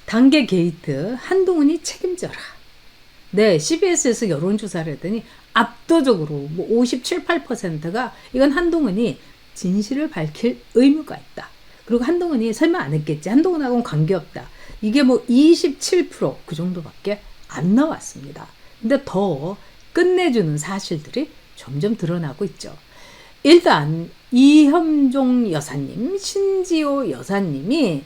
단계 게이트 한동훈이 책임져라. 네, CBS에서 여론조사를 했더니 압도적으로 뭐 57, 8%가 이건 한동훈이 진실을 밝힐 의무가 있다. 그리고 한동훈이 설마 안 했겠지. 한동훈하고는 관계없다. 이게 뭐 27%그 정도밖에 안 나왔습니다. 근데 더 끝내주는 사실들이 점점 드러나고 있죠. 일단 이현종 여사님, 신지호 여사님이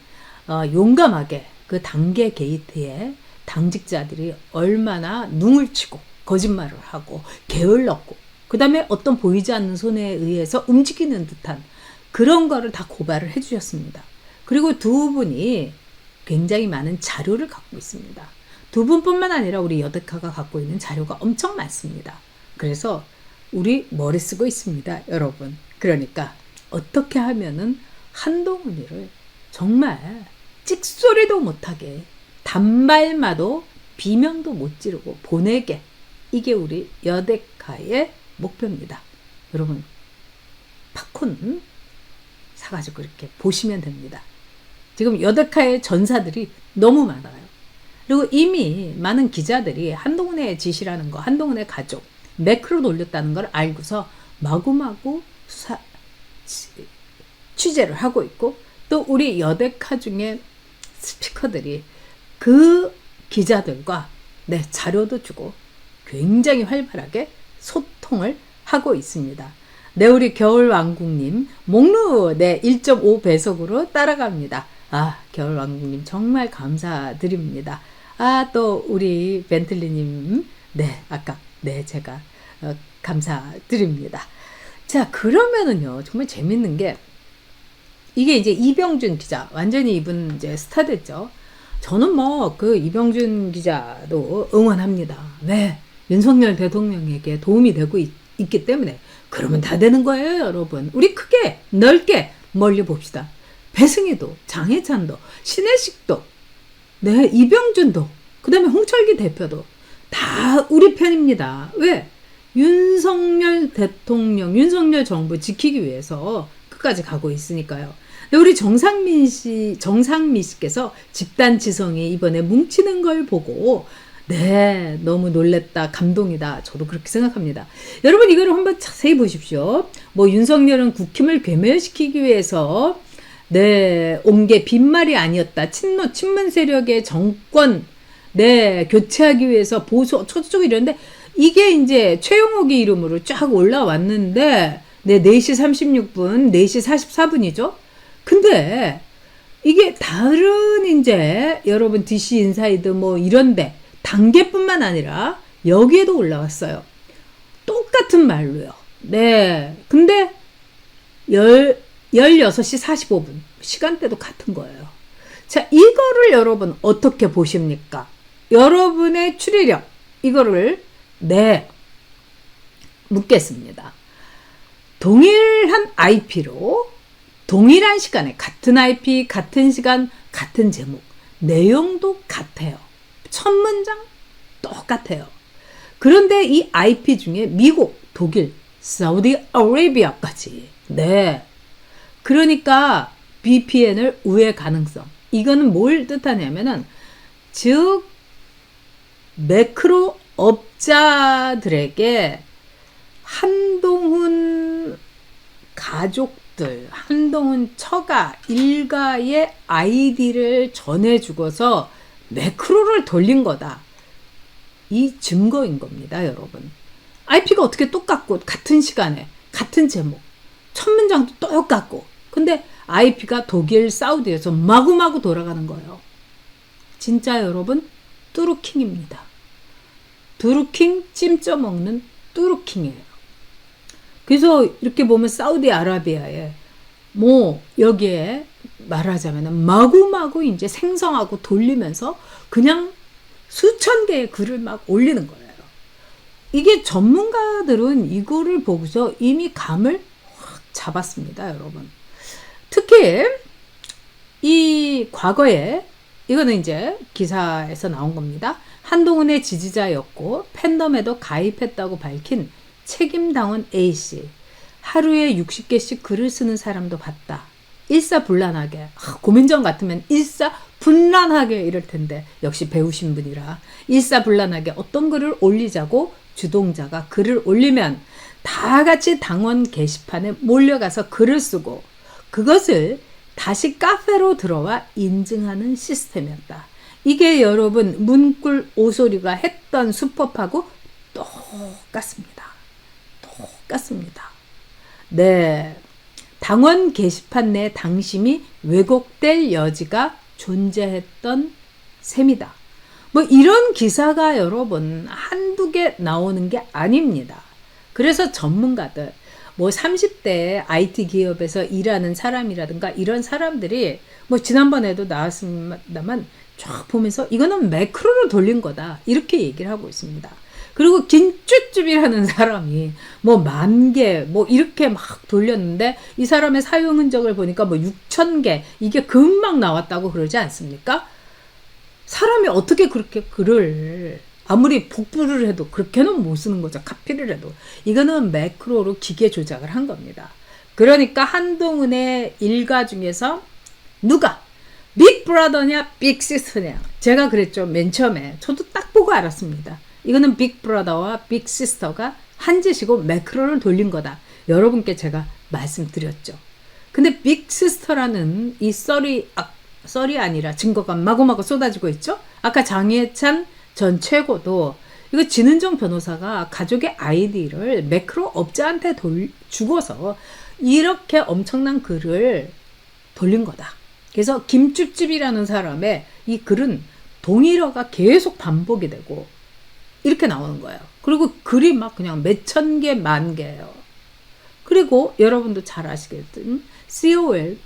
용감하게 그 단계 게이트에 당직자들이 얼마나 눅을 치고 거짓말을 하고 게을렀고 그 다음에 어떤 보이지 않는 손에 의해서 움직이는 듯한 그런 거를 다 고발을 해주셨습니다. 그리고 두 분이 굉장히 많은 자료를 갖고 있습니다. 두 분뿐만 아니라 우리 여백카가 갖고 있는 자료가 엄청 많습니다. 그래서 우리 머리 쓰고 있습니다, 여러분. 그러니까 어떻게 하면은 한동훈이를 정말 찍소리도 못하게 단발마도 비명도 못 지르고 보내게, 이게 우리 여백카의 목표입니다. 여러분 팝콘 사가지고 이렇게 보시면 됩니다. 지금 여백카의 전사들이 너무 많아요. 그리고 이미 많은 기자들이 한동훈의 짓이라는 거, 한동훈의 가족 매크로 돌렸다는 걸 알고서 마구마구 취재를 하고 있고, 또 우리 여백카 중에 스피커들이 그 기자들과 자료도 주고 굉장히 활발하게 소통을 하고 있습니다. 네, 우리 겨울왕국님 목루 1.5배속으로 따라갑니다. 겨울왕국님 정말 감사드립니다. 또 우리 벤틀리님 아까 제가 감사드립니다. 자, 그러면은요 정말 재밌는 게 이게 이제 이병준 기자, 완전히 이분 이제 스타 됐죠. 저는 뭐 그 이병준 기자도 응원합니다. 왜? 윤석열 대통령에게 도움이 되고 있기 때문에. 그러면 다 되는 거예요, 여러분. 우리 크게 넓게 멀리 봅시다. 배승희도, 장해찬도, 신혜식도, 이병준도, 그 다음에 홍철기 대표도 다 우리 편입니다. 왜? 윤석열 대통령, 윤석열 정부 지키기 위해서 끝까지 가고 있으니까요. 근데 우리 정상민 씨께서 집단지성이 이번에 뭉치는 걸 보고 너무 놀랬다, 감동이다. 저도 그렇게 생각합니다. 여러분 이거를 한번 자세히 보십시오. 뭐 윤석열은 국힘을 괴멸시키기 위해서 온 게 빈말이 아니었다. 친문 세력의 정권 교체하기 위해서 보수 어쩌고 이러는데, 이게 이제 최용욱이 이름으로 쫙 올라왔는데 4시 36분, 4시 44분이죠. 근데 이게 다른 이제 여러분 DC 인사이드 뭐 이런데 단계뿐만 아니라 여기에도 올라왔어요. 똑같은 말로요. 근데 16시 45분 시간대도 같은 거예요. 자, 이거를 여러분 어떻게 보십니까? 여러분의 추리력 이거를 묻겠습니다. 동일한 IP로 동일한 시간에 같은 IP, 같은 시간, 같은 제목, 내용도 같아요. 첫 문장 똑같아요. 그런데 이 IP 중에 미국, 독일, 사우디아라비아까지 그러니까 VPN을 우회 가능성. 이거는 뭘 뜻하냐면은 즉 매크로 업자들에게 한동훈 가족들, 한동훈 처가 일가의 아이디를 전해주고서 매크로를 돌린 거다. 이 증거인 겁니다, 여러분. IP가 어떻게 똑같고 같은 시간에 같은 제목, 첫 문장도 똑같고, 근데 IP가 독일, 사우디에서 마구마구 돌아가는 거예요. 진짜 여러분 뚜루킹입니다. 뚜루킹 찜쪄 먹는 뚜루킹이에요. 그래서 이렇게 보면 사우디아라비아에 뭐 여기에 말하자면 마구마구 이제 생성하고 돌리면서 그냥 수천 개의 글을 막 올리는 거예요. 이게 전문가들은 이거를 보고서 이미 감을 확 잡았습니다, 여러분. 특히 이 과거에 이거는 이제 기사에서 나온 겁니다. 한동훈의 지지자였고 팬덤에도 가입했다고 밝힌 책임당원 A씨. 하루에 60개씩 글을 쓰는 사람도 봤다. 일사불란하게. 고민정 같으면 분란하게 이럴 텐데 역시 배우신 분이라 일사불란하게 어떤 글을 올리자고 주동자가 글을 올리면 다 같이 당원 게시판에 몰려가서 글을 쓰고 그것을 다시 카페로 들어와 인증하는 시스템이었다. 이게 여러분 문꿀 오소리가 했던 수법하고 똑같습니다. 똑같습니다. 네, 당원 게시판 내 당심이 왜곡될 여지가 존재했던 셈이다. 뭐 이런 기사가 여러분 한두 개 나오는 게 아닙니다. 그래서 전문가들 뭐 30대 IT 기업에서 일하는 사람이라든가 이런 사람들이 뭐 지난번에도 나왔습니다만 쫙 보면서 이거는 매크로로 돌린 거다 이렇게 얘기를 하고 있습니다. 그리고 김쭈쭈비라는 사람이 뭐 10,000개 뭐 이렇게 막 돌렸는데 이 사람의 사용 흔적을 보니까 뭐 6,000개 이게 금방 나왔다고 그러지 않습니까? 사람이 어떻게 그렇게 글을 아무리 복부를 해도 그렇게는 못 쓰는 거죠. 카피를 해도. 이거는 매크로로 기계 조작을 한 겁니다. 그러니까 한동훈의 일가 중에서 누가 빅브라더냐 빅시스터냐 제가 그랬죠. 맨 처음에 저도 딱 보고 알았습니다. 이거는 빅브라더와 빅시스터가 한 짓이고 매크로를 돌린 거다. 여러분께 제가 말씀드렸죠. 근데 빅시스터라는 이 썰이 아니라 증거가 마구마구 쏟아지고 있죠. 아까 장희찬 전 최고도 이거 진은정 변호사가 가족의 아이디를 매크로 업자한테 주고서 이렇게 엄청난 글을 돌린 거다. 그래서 김쭈쭈비라는 사람의 이 글은 동일어가 계속 반복이 되고 이렇게 나오는 거예요. 그리고 글이 막 그냥 몇천 개, 만 개예요. 그리고 여러분도 잘 아시겠든 COL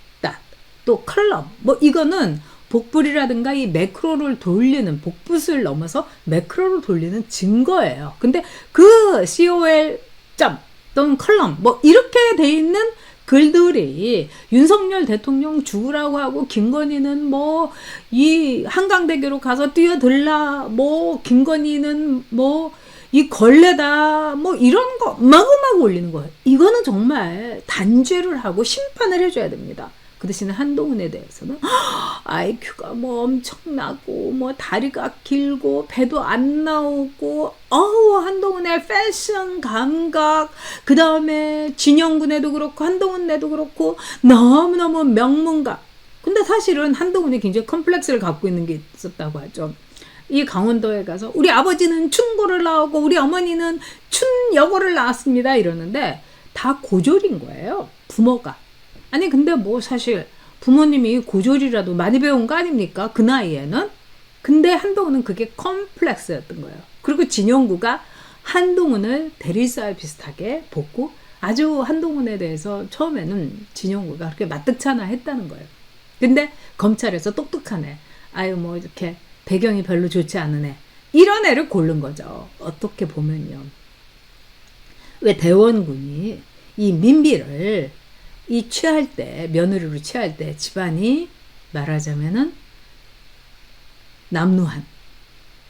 또 컬럼 뭐 이거는 복불이라든가 이 매크로를 돌리는 복붙을 넘어서 매크로를 돌리는 증거예요. 근데 그 COL 점 또는 컬럼 뭐 이렇게 돼 있는 글들이 윤석열 대통령 죽으라고 하고 김건희는 뭐 이 한강대교로 가서 뛰어들라 뭐 김건희는 뭐 이 걸레다 뭐 이런 거 마구마구 올리는 거예요. 이거는 정말 단죄를 하고 심판을 해줘야 됩니다. 그 대신에 한동훈에 대해서는 IQ가 뭐 엄청나고 뭐 다리가 길고 배도 안 나오고 한동훈의 패션 감각 그 다음에 진영군에도 그렇고 한동훈에도 그렇고 너무너무 명문가. 근데 사실은 한동훈이 굉장히 컴플렉스를 갖고 있는 게 있었다고 하죠. 이 강원도에 가서 우리 아버지는 춘고를 나오고 우리 어머니는 춘여고를 나왔습니다 이러는데 다 고졸인 거예요. 부모가. 아니 근데 뭐 사실 부모님이 고졸이라도 많이 배운 거 아닙니까? 그 나이에는. 근데 한동훈은 그게 컴플렉스였던 거예요. 그리고 진영구가 한동훈을 대릴사와 비슷하게 보고 아주 한동훈에 대해서 처음에는 진영구가 그렇게 마뜩찮아 했다는 거예요. 근데 검찰에서 똑똑하네. 아유 뭐 이렇게 배경이 별로 좋지 않은 애. 이런 애를 고른 거죠. 어떻게 보면요. 왜 대원군이 이 민비를 이 취할 때 며느리로 취할 때 집안이 말하자면은 남루한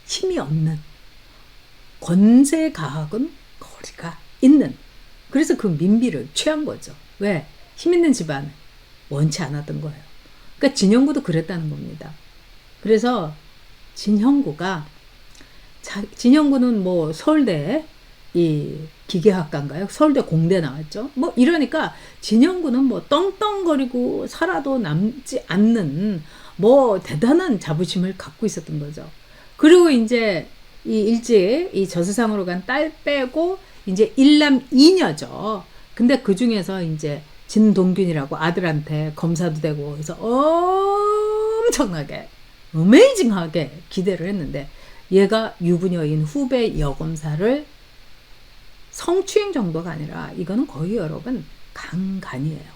힘이 없는 권세 가학은 거리가 있는 그래서 그 민비를 취한 거죠. 왜? 힘 있는 집안 원치 않았던 거예요. 그러니까 진영구도 그랬다는 겁니다. 그래서 진영구는 뭐 서울대 이 기계학과인가요? 서울대 공대 나왔죠. 뭐 이러니까 진영구는 뭐 떵떵거리고 살아도 남지 않는 뭐 대단한 자부심을 갖고 있었던 거죠. 그리고 이제 일찍 이 저세상으로 간 딸 빼고 이제 일남 이녀죠. 근데 그 중에서 이제 진동균이라고 아들한테 검사도 되고 그래서 엄청나게 어메이징하게 기대를 했는데 얘가 유부녀인 후배 여검사를 성추행 정도가 아니라 이거는 거의 여러분 강간이에요.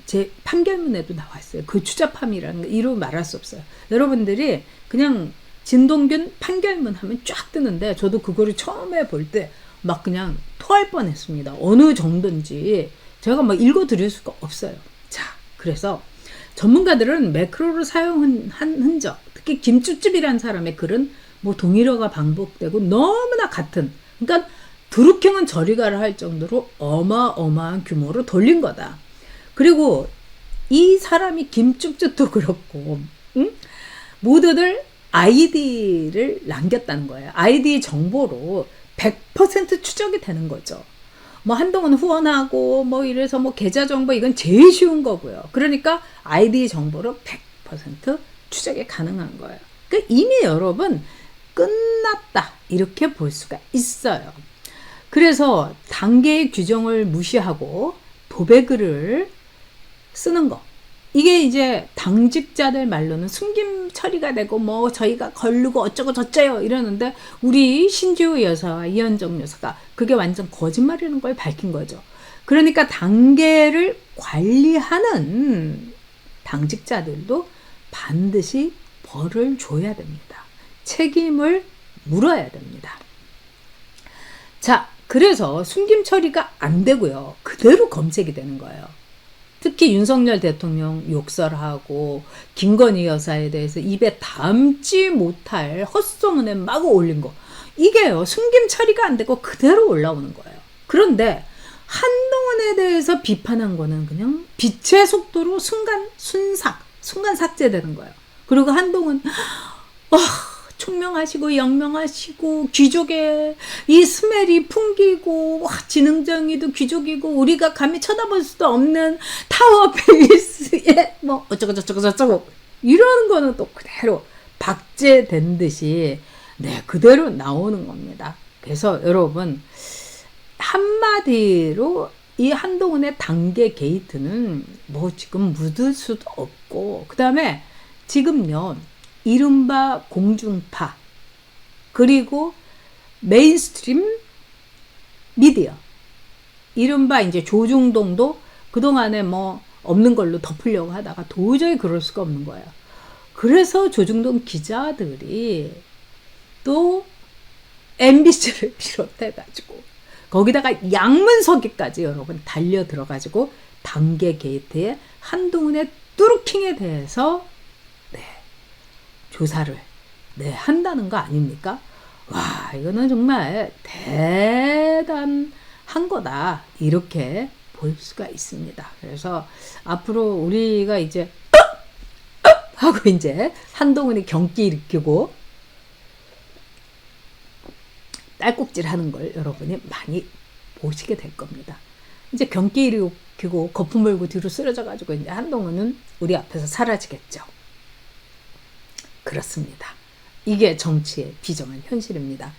제 판결문에도 나왔어요. 그 추잡함이라는 거 이루 말할 수 없어요. 여러분들이 그냥 진동균 판결문 하면 쫙 뜨는데 저도 그거를 처음에 볼 때 막 그냥 토할 뻔했습니다. 어느 정도인지 제가 막 읽어드릴 수가 없어요. 자, 그래서 전문가들은 매크로를 사용한 흔적, 특히 김쭈쭈비라는 사람의 글은 뭐 동일어가 반복되고 너무나 같은, 그러니까 드루킹은 저리 가라 할 정도로 어마어마한 규모로 돌린 거다. 그리고 이 사람이 김쭉쭉도 그렇고, 응? 모두들 아이디를 남겼다는 거예요. 아이디 정보로 100% 추적이 되는 거죠. 뭐 한동훈 후원하고 뭐 이래서 뭐 계좌 정보 이건 제일 쉬운 거고요. 그러니까 아이디 정보로 100% 추적이 가능한 거예요. 그러니까 이미 여러분 끝났다 이렇게 볼 수가 있어요. 그래서 단계의 규정을 무시하고 도배글을 쓰는 거, 이게 이제 당직자들 말로는 숨김 처리가 되고 뭐 저희가 걸르고 어쩌고 저쩌요 이러는데, 우리 신지호 여사와 이현정 여사가 그게 완전 거짓말이라는 걸 밝힌 거죠. 그러니까 단계를 관리하는 당직자들도 반드시 벌을 줘야 됩니다. 책임을 물어야 됩니다. 자, 그래서 숨김 처리가 안 되고요. 그대로 검색이 되는 거예요. 특히 윤석열 대통령 욕설하고 김건희 여사에 대해서 입에 담지 못할 헛소문에 마구 올린 거, 이게요 숨김 처리가 안 되고 그대로 올라오는 거예요. 그런데 한동훈에 대해서 비판한 거는 그냥 빛의 속도로 순간 삭제되는 거예요. 그리고 한동훈 총명하시고 영명하시고 귀족의 이 스멜이 풍기고, 와, 지능정의도 귀족이고 우리가 감히 쳐다볼 수도 없는 타워 팰리스에 뭐 어쩌고 저쩌고 저쩌고 이러는 거는 또 그대로 박제된 듯이 그대로 나오는 겁니다. 그래서 여러분, 한마디로 이 한동훈의 단계 게이트는 뭐 지금 묻을 수도 없고, 그 다음에 지금요 이른바 공중파 그리고 메인스트림 미디어, 이른바 이제 조중동도 그동안에 뭐 없는 걸로 덮으려고 하다가 도저히 그럴 수가 없는 거예요. 그래서 조중동 기자들이 또 MBC를 비롯해가지고 거기다가 양문석이까지 여러분 달려 들어가지고 단계 게이트에 한동훈의 뚜루킹에 대해서 조사를 한다는 거 아닙니까? 와, 이거는 정말 대단한 거다 이렇게 볼 수가 있습니다. 그래서 앞으로 우리가 이제 하고 이제 한동훈이 경기 일으키고 딸꾹질 하는 걸 여러분이 많이 보시게 될 겁니다. 이제 경기 일으키고 거품 물고 뒤로 쓰러져 가지고 이제 한동훈은 우리 앞에서 사라지겠죠. 그렇습니다. 이게 정치의 비정한 현실입니다.